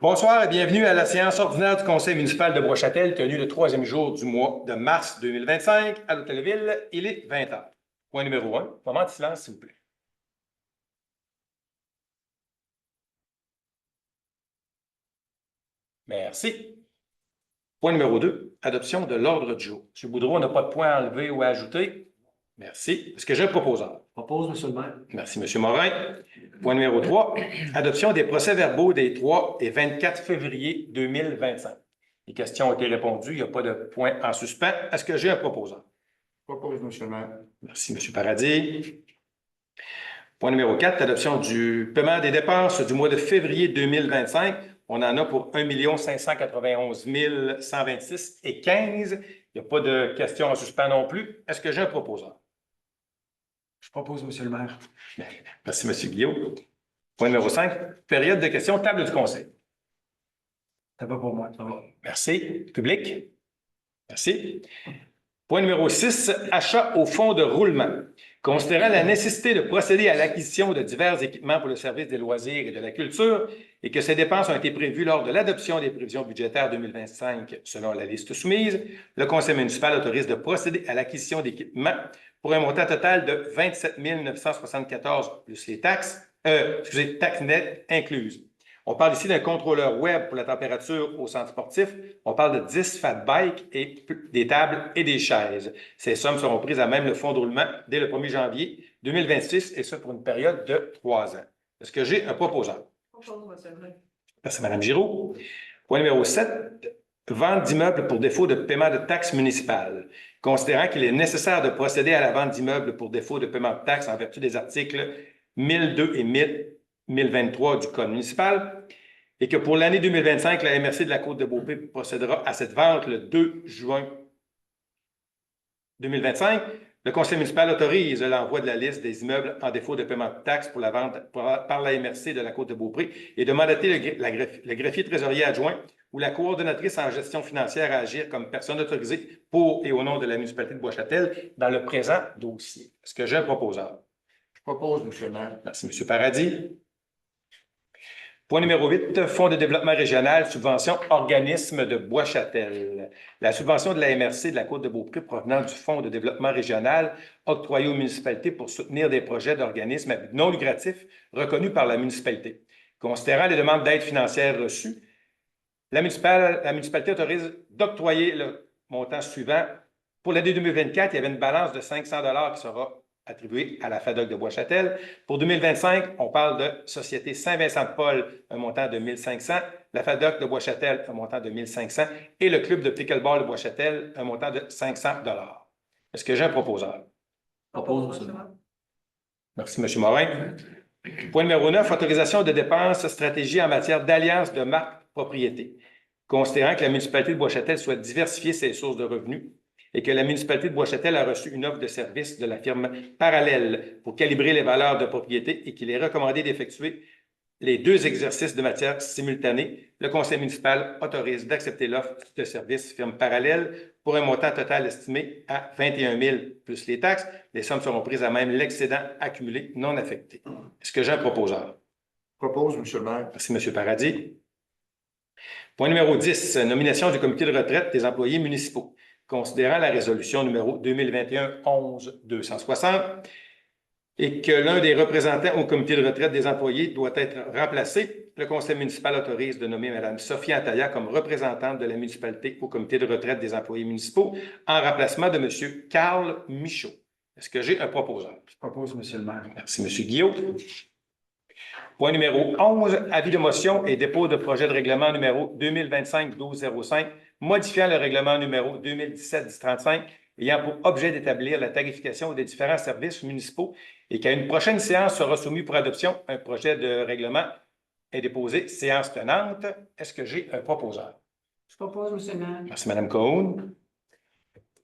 Bonsoir et bienvenue à la séance ordinaire du Conseil municipal de Bois-Châtel, tenue le troisième jour du mois de mars 2025 à l'Hôtel-Ville. Il est 20h. Point numéro 1, moment de silence, s'il vous plaît. Merci. Point numéro 2, adoption de l'ordre du jour. M. Boudreau n'a pas de point à enlever ou à ajouter. Merci. Est-ce que j'ai un proposeur? Propose, M. le maire. Merci, M. Morin. Point numéro 3, adoption des procès-verbaux des 3 et 24 février 2025. Les questions ont été répondues. Il n'y a pas de point en suspens. Est-ce que j'ai un proposeur? Propose, M. le maire. Merci, M. Paradis. Point numéro 4, adoption du paiement des dépenses du mois de février 2025. On en a pour 1 591 126 et 15. Il n'y a pas de questions en suspens non plus. Est-ce que j'ai un proposeur? Je propose, M. le maire. Merci, M. Guillaume. Point numéro 5, période de questions, table du conseil. C'est pas pour moi, ça va. Merci. Public? Merci. Point numéro 6, achat au fonds de roulement. Considérant la nécessité de procéder à l'acquisition de divers équipements pour le service des loisirs et de la culture et que ces dépenses ont été prévues lors de l'adoption des prévisions budgétaires 2025 selon la liste soumise, le Conseil municipal autorise de procéder à l'acquisition d'équipements pour un montant total de 27 974 plus les taxes, taxes nettes incluses. On parle ici d'un contrôleur web pour la température au centre sportif. On parle de 10 fat bikes et des tables et des chaises. Ces sommes seront prises à même le fonds de roulement dès le 1er janvier 2026 et ce pour une période de 3 ans. Est-ce que j'ai un proposeur? Merci, Mme Giraud. Point numéro 7, vente d'immeubles pour défaut de paiement de taxes municipales. Considérant qu'il est nécessaire de procéder à la vente d'immeubles pour défaut de paiement de taxes en vertu des articles 1002 et 1023 du Code municipal et que pour l'année 2025, la MRC de la Côte-de-Beaupré procédera à cette vente le 2 juin 2025. Le Conseil municipal autorise l'envoi de la liste des immeubles en défaut de paiement de taxes pour la vente par la MRC de la Côte-de-Beaupré et de mandater le greffier trésorier adjoint ou la coordonnatrice en gestion financière à agir comme personne autorisée pour et au nom de la municipalité de Bois-Châtel dans le présent dossier. Est-ce que j'ai un proposeur? Je propose, M. le maire. Merci, M. Paradis. Point numéro 8, Fonds de développement régional, subvention organisme de Bois-Châtel. La subvention de la MRC de la Côte-de-Beaupré provenant du Fonds de développement régional octroyé aux municipalités pour soutenir des projets d'organismes à but non lucratif reconnus par la municipalité. Considérant les demandes d'aide financière reçues, la municipalité autorise d'octroyer le montant suivant. Pour l'année 2024, il y avait une balance de 500 $ qui sera attribué à la FADOC de Bois-Châtel. Pour 2025, on parle de Société Saint-Vincent-de-Paul, un montant de 1 500, la FADOC de Bois-Châtel, un montant de 1 500 et le Club de pickleball de Bois-Châtel, un montant de 500 $. Est-ce que j'ai un proposeur? Propose, M. le maire. Merci, M. Morin. Point numéro 9, autorisation de dépenses, stratégie en matière d'alliance de marque propriété. Considérant que la municipalité de Bois-Châtel souhaite diversifier ses sources de revenus, et que la municipalité de Bois-Châtel a reçu une offre de service de la firme Parallèle pour calibrer les valeurs de propriété et qu'il est recommandé d'effectuer les 2 exercices de matière simultanés, le conseil municipal autorise d'accepter l'offre de service firme Parallèle pour un montant total estimé à 21 000 plus les taxes. Les sommes seront prises à même l'excédent accumulé non affecté. Est-ce que j'ai un proposeur? Propose, M. le maire. Merci, M. Paradis. Point numéro 10, nomination du comité de retraite des employés municipaux. Considérant la résolution numéro 2021-11-260 et que l'un des représentants au comité de retraite des employés doit être remplacé, le conseil municipal autorise de nommer Mme Sophie Antaya comme représentante de la municipalité au comité de retraite des employés municipaux en remplacement de M. Carl Michaud. Est-ce que j'ai un proposeur? Je propose, M. le maire. Merci, M. Guillaume. Point numéro 11, avis de motion et dépôt de projet de règlement numéro 2025-1205, modifiant le règlement numéro 2017-1035, ayant pour objet d'établir la tarification des différents services municipaux et qu'à une prochaine séance sera soumis pour adoption. Un projet de règlement est déposé, séance tenante. Est-ce que j'ai un proposeur? Je propose, M. le maire. Merci, Mme Cohn.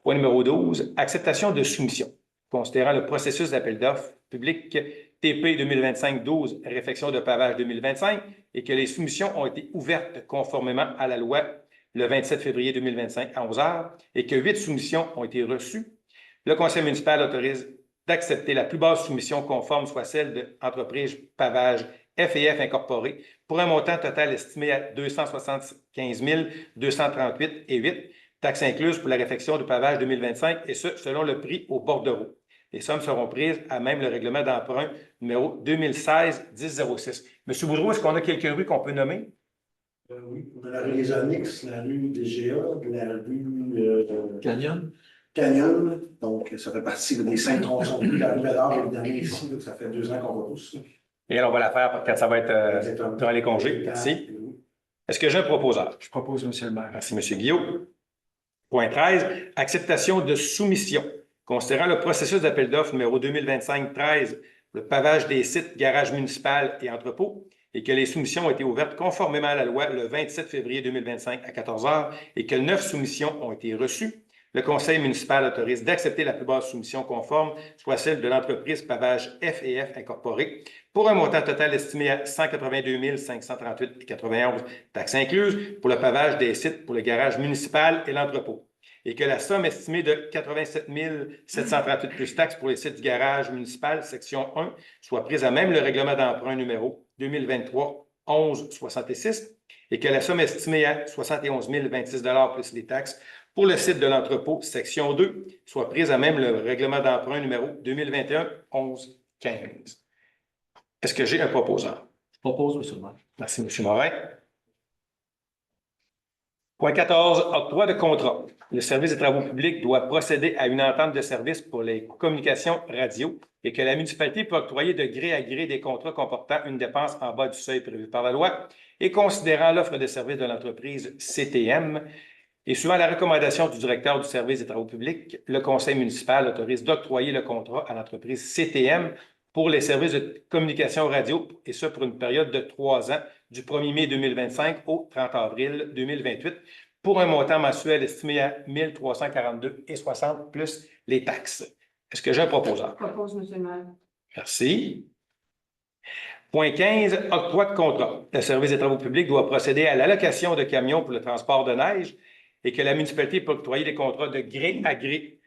Point numéro 12, acceptation de soumission. Considérant le processus d'appel d'offres public TP 2025-12, réfection de pavage 2025, et que les soumissions ont été ouvertes conformément à la loi le 27 février 2025 à 11 h et que 8 soumissions ont été reçues, le conseil municipal autorise d'accepter la plus basse soumission conforme, soit celle de Entreprise Pavage F&F Incorporé pour un montant total estimé à 275 238,08 taxes incluses pour la réfection du pavage 2025, et ce, selon le prix au bordereau. Les sommes seront prises à même le règlement d'emprunt numéro 2016-1006. Monsieur Boudreau, est-ce qu'on a quelques rues qu'on peut nommer? Oui, on a la rue des Onyx, la rue des GA, la rue Canyon. Canyon. Donc, ça fait partie des 5 tronçons de rue. La rue Bédard, évidemment, ici, donc ça fait 2 ans qu'on repousse. Et alors, on va la faire quand ça va être durant les congés. Merci. Est-ce que j'ai un proposeur? Je propose, Monsieur le maire. Merci, M. Guillaume. Point 13, acceptation de soumission. Considérant le processus d'appel d'offres numéro 2025-13, le pavage des sites garages municipal et entrepôts, et que les soumissions ont été ouvertes conformément à la loi le 27 février 2025 à 14 h et que 9 soumissions ont été reçues, le conseil municipal autorise d'accepter la plus basse soumission conforme, soit celle de l'entreprise Pavage F&F Incorporé, pour un montant total estimé à 182 538,91 taxes incluses pour le pavage des sites pour le garage municipal et l'entrepôt, et que la somme estimée de 87 738 plus taxes pour les sites du garage municipal, section 1, soit prise à même le règlement d'emprunt numéro 2023-11-66, et que la somme estimée à 71 026 plus les taxes pour le site de l'entrepôt, section 2, soit prise à même le règlement d'emprunt numéro 2021-11-15. Est-ce que j'ai un proposeur? Je propose, Monsieur le maire. Merci, M. Morin. Point 14, octroi de contrat. Le service des travaux publics doit procéder à une entente de service pour les communications radio et que la municipalité peut octroyer de gré à gré des contrats comportant une dépense en bas du seuil prévu par la loi et considérant l'offre de service de l'entreprise CTM. Et suivant la recommandation du directeur du service des travaux publics, le conseil municipal autorise d'octroyer le contrat à l'entreprise CTM pour les services de communication radio, et ce pour une période de 3 ans, du 1er mai 2025 au 30 avril 2028, pour un montant mensuel estimé à 1 342,60 plus les taxes. Est-ce que j'ai un proposeur? Je propose, Monsieur le maire. Merci. Point 15, octroi de contrat. Le service des travaux publics doit procéder à l'allocation de camions pour le transport de neige et que la municipalité peut octroyer des contrats de gré à gré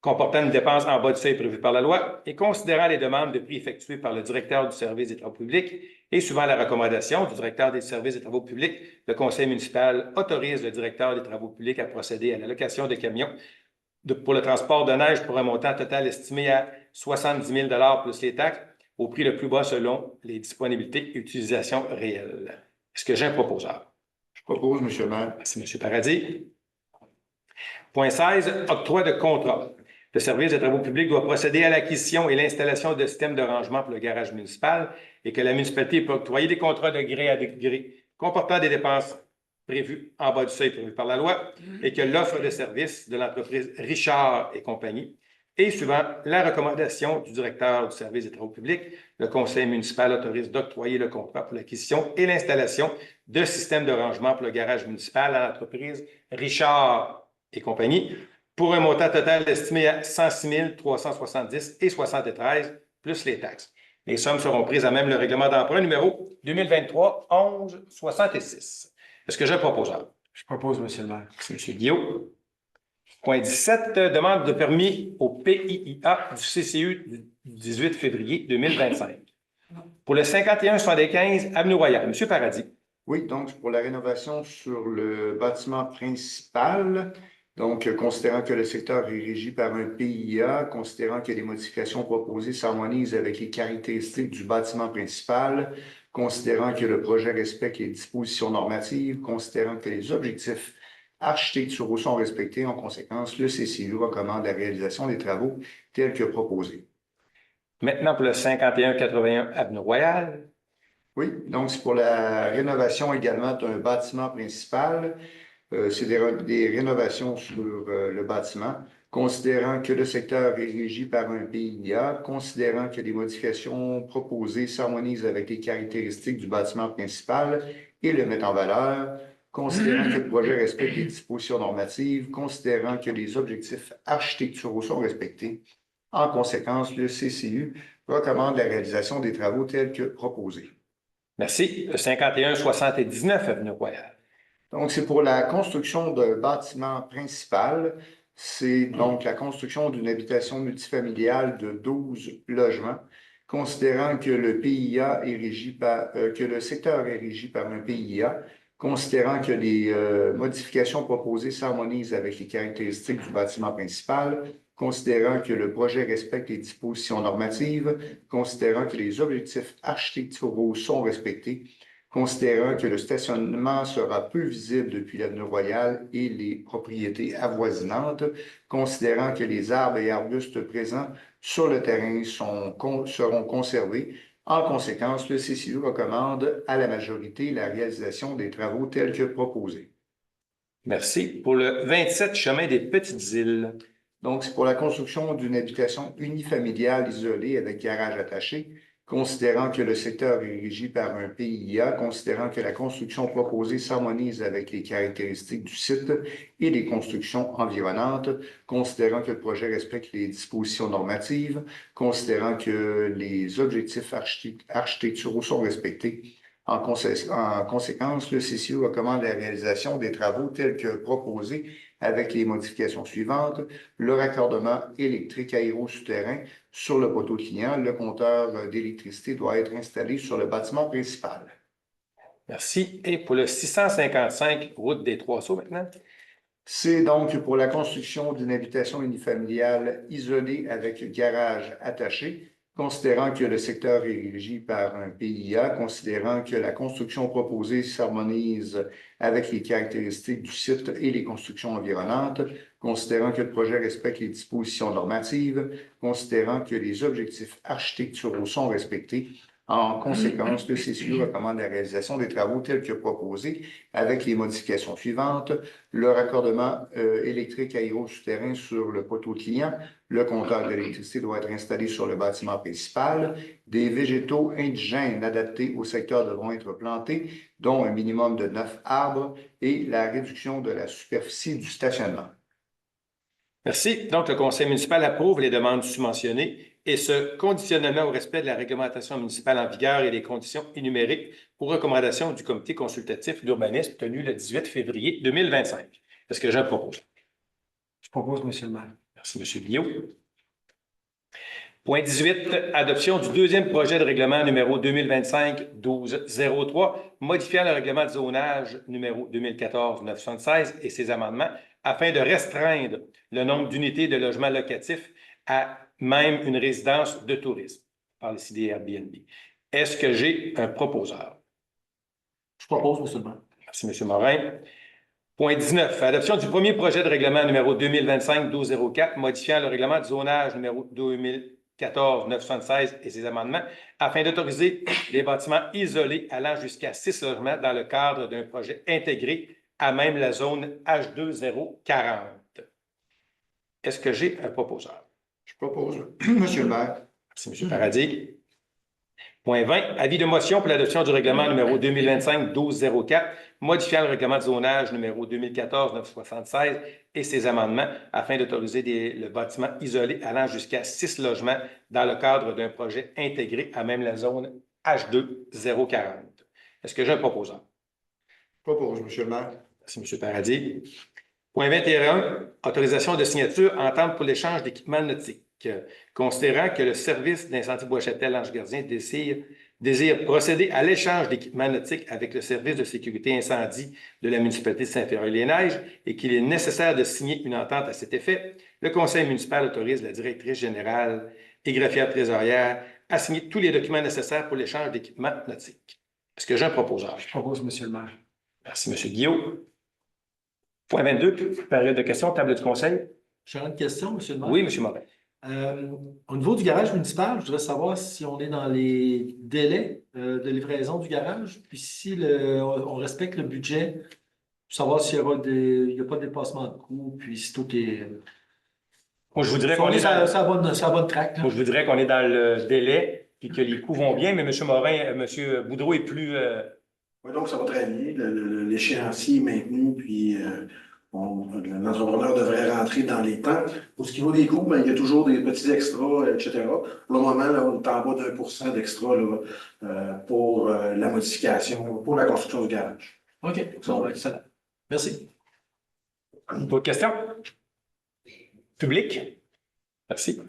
comportant une dépense en bas du seuil prévu par la loi et considérant les demandes de prix effectuées par le directeur du service des travaux publics et suivant la recommandation du directeur des services des travaux publics, le conseil municipal autorise le directeur des travaux publics à procéder à l'allocation de camions pour le transport de neige pour un montant total estimé à 70 000 plus les taxes au prix le plus bas selon les disponibilités et utilisations réelles. Est-ce que j'ai un proposeur? Je propose, Monsieur le maire. Merci, M. Paradis. Point 16, octroi de contrat. Le service des travaux publics doit procéder à l'acquisition et l'installation de systèmes de rangement pour le garage municipal et que la municipalité peut octroyer des contrats de gré à gré comportant des dépenses prévues en bas du seuil prévu par la loi et que l'offre de service de l'entreprise Richard et compagnie et suivant la recommandation du directeur du service des travaux publics, le conseil municipal autorise d'octroyer le contrat pour l'acquisition et l'installation de systèmes de rangement pour le garage municipal à l'entreprise Richard et compagnie pour un montant total estimé à 106 370,73 plus les taxes. Les sommes seront prises à même le règlement d'emprunt numéro 2023-11-66. Est-ce que j'ai un proposeur? Je propose, Monsieur le maire. Merci, M. Guillaume. Point 17, demande de permis au PIIA du CCU du 18 février 2025. Pour le 51-75 Avenue Royale, M. Paradis. Oui, donc pour la rénovation sur le bâtiment principal, donc considérant que le secteur est régi par un PIA, considérant que les modifications proposées s'harmonisent avec les caractéristiques du bâtiment principal, considérant que le projet respecte les dispositions normatives, considérant que les objectifs architecturaux sont respectés, en conséquence, le CCU recommande la réalisation des travaux tels que proposés. Maintenant pour le 51-81 Avenue Royale. Oui, donc c'est pour la rénovation également d'un bâtiment principal. C'est des rénovations sur le bâtiment, considérant que le secteur est régi par un PIA, considérant que les modifications proposées s'harmonisent avec les caractéristiques du bâtiment principal et le mettent en valeur, considérant que le projet respecte les dispositions normatives, considérant que les objectifs architecturaux sont respectés. En conséquence, le CCU recommande la réalisation des travaux tels que proposés. Merci. Le 51-79 Avenue Royale. Donc, c'est pour la construction d'un bâtiment principal. C'est donc la construction d'une habitation multifamiliale de 12 logements considérant que le PIA est régi par, que le secteur est régi par un PIA, considérant que les modifications proposées s'harmonisent avec les caractéristiques du bâtiment principal, considérant que le projet respecte les dispositions normatives, considérant que les objectifs architecturaux sont respectés, considérant que le stationnement sera peu visible depuis l'avenue Royale et les propriétés avoisinantes, considérant que les arbres et arbustes présents sur le terrain seront conservés. En conséquence, le CCU recommande à la majorité la réalisation des travaux tels que proposés. Merci. Pour le 27, chemin des Petites Îles. Donc, c'est pour la construction d'une habitation unifamiliale isolée avec garage attaché, considérant que le secteur est régi par un PIA, considérant que la construction proposée s'harmonise avec les caractéristiques du site et les constructions environnantes, considérant que le projet respecte les dispositions normatives, considérant que les objectifs architecturaux sont respectés. En conséquence, le CCU recommande la réalisation des travaux tels que proposés avec les modifications suivantes: le raccordement électrique aéro-souterrain sur le poteau client. Le compteur d'électricité doit être installé sur le bâtiment principal. Merci. Et pour le 655, route des Trois-Sceaux maintenant. C'est donc pour la construction d'une habitation unifamiliale isolée avec garage attaché, considérant que le secteur est régi par un PIA, considérant que la construction proposée s'harmonise avec les caractéristiques du site et les constructions environnantes, considérant que le projet respecte les dispositions normatives, considérant que les objectifs architecturaux sont respectés. En conséquence, le CCU recommande la réalisation des travaux tels que proposés avec les modifications suivantes: le raccordement électrique aéro-souterrain sur le poteau client. Le compteur d'électricité doit être installé sur le bâtiment principal. Des végétaux indigènes adaptés au secteur devront être plantés, dont un minimum de 9 arbres, et la réduction de la superficie du stationnement. Merci. Donc, le conseil municipal approuve les demandes subventionnées et ce conditionnement au respect de la réglementation municipale en vigueur et des conditions énumérées pour recommandation du comité consultatif d'urbanisme tenu le 18 février 2025. Est-ce que je propose? Je propose, Monsieur le maire. Merci, M. Guillaume. Point 18, adoption du deuxième projet de règlement numéro 2025-1203, modifiant le règlement de zonage numéro 2014-976 et ses amendements afin de restreindre le nombre d'unités de logements locatifs à même une résidence de tourisme. On parle ici des Airbnb. Est-ce que j'ai un proposeur? Je propose, Monsieur le maire. Merci, M. Morin. Point 19, adoption du premier projet de règlement numéro 2025-1204, modifiant le règlement de zonage numéro 2014-976 et ses amendements afin d'autoriser les bâtiments isolés allant jusqu'à 6 logements dans le cadre d'un projet intégré à même la zone H2040. Est-ce que j'ai un proposeur? Je propose, Monsieur le maire. Merci, M. Paradis. Point 20, avis de motion pour l'adoption du règlement numéro 2025-1204, modifiant le règlement de zonage numéro 2014-976 et ses amendements afin d'autoriser le bâtiment isolé allant jusqu'à 6 logements dans le cadre d'un projet intégré à même la zone H2040. Est-ce que j'ai un proposeur? Je propose, Monsieur le maire. Merci, M. Paradis. Point 21, autorisation de signature, entente pour l'échange d'équipements nautiques. Considérant que le service d'incendie Bois-Châtel-Ange Gardien désire procéder à l'échange d'équipements nautiques avec le service de sécurité incendie de la municipalité de Saint-Féréol-les-Neiges et qu'il est nécessaire de signer une entente à cet effet, le conseil municipal autorise la directrice générale et greffière trésorière à signer tous les documents nécessaires pour l'échange d'équipements nautiques. Est-ce que j'ai un proposeur? Je propose, Monsieur le maire. Merci, M. Guillaume. Point 22, période de questions, table du conseil. J'ai une question, Monsieur le maire. Oui, M. Morin. Au niveau du garage municipal, je voudrais savoir si on est dans les délais de livraison du garage, puis si on respecte le budget, savoir s'il n'y a pas de dépassement de coût, puis si tout est... Moi, je vous dirais qu'on est ça dans... ça bonne track. Moi, je vous dirais qu'on est dans le délai et que les coûts vont bien, mais M. Morin, M. Boudreau est plus... Oui, donc ça va très bien. L'échéancier est maintenu, puis l'entrepreneur devrait rentrer dans les temps. Pour ce qui vaut des coûts, il y a toujours des petits extras, etc. Pour le moment, là, on est en bas d'1% d'extra pour la modification, pour la construction du garage. OK, bon, excellent. Merci. D'autres questions? Public? Merci.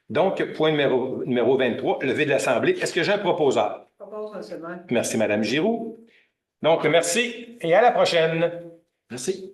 Donc, point numéro 23, levé de l'Assemblée. Est-ce que j'ai un proposeur? Propose, M. Maire. Merci, Mme Giroux. Donc, merci et à la prochaine. Merci.